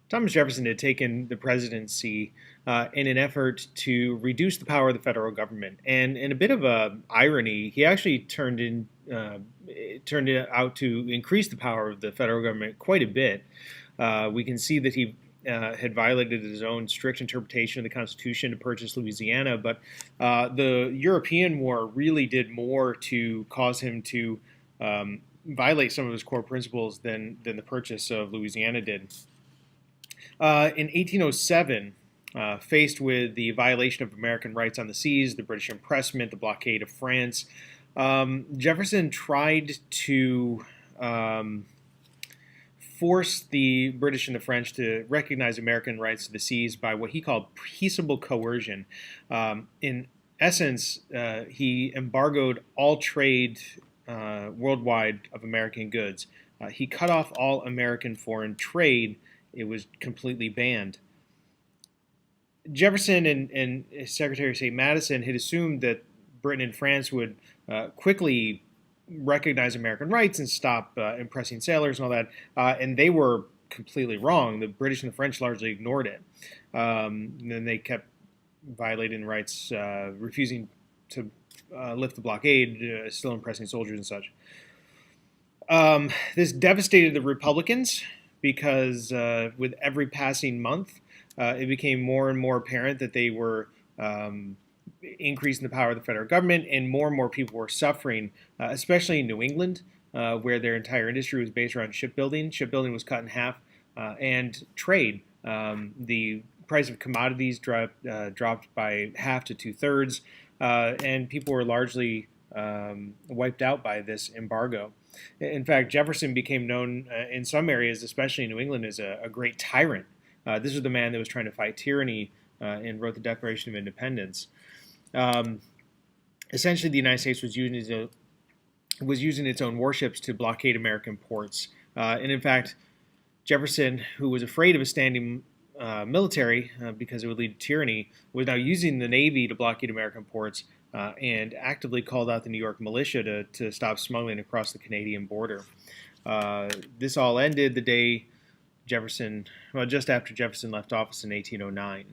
Thomas Jefferson had taken the presidency in an effort to reduce the power of the federal government, and in a bit of a irony, he actually turned it out to increase the power of the federal government quite a bit. We can see that he had violated his own strict interpretation of the Constitution to purchase Louisiana, but the European War really did more to cause him to violate some of his core principles than the purchase of Louisiana did. In 1807, faced with the violation of American rights on the seas, the British impressment, the blockade of France, Jefferson tried to force the British and the French to recognize American rights to the seas by what he called peaceable coercion. In essence, he embargoed all trade worldwide of American goods. He cut off all American foreign trade. It was completely banned. Jefferson and Secretary of State Madison had assumed that Britain and France would quickly recognize American rights and stop impressing sailors and all that, and they were completely wrong. The British and the French largely ignored it. And then they kept violating rights, refusing to lift the blockade, still impressing soldiers and such. This devastated the Republicans because with every passing month, it became more and more apparent that they were increasing the power of the federal government, and more people were suffering, especially in New England, where their entire industry was based around shipbuilding. Shipbuilding was cut in half, and trade. The price of commodities dropped by half to two-thirds, and people were largely wiped out by this embargo. In fact, Jefferson became known in some areas, especially in New England, as a great tyrant. This was the man that was trying to fight tyranny and wrote the Declaration of Independence. Essentially, the United States was using its own warships to blockade American ports. And in fact, Jefferson, who was afraid of a standing military because it would lead to tyranny, was now using the Navy to blockade American ports and actively called out the New York militia to stop smuggling across the Canadian border. This all ended the day just after Jefferson left office in 1809.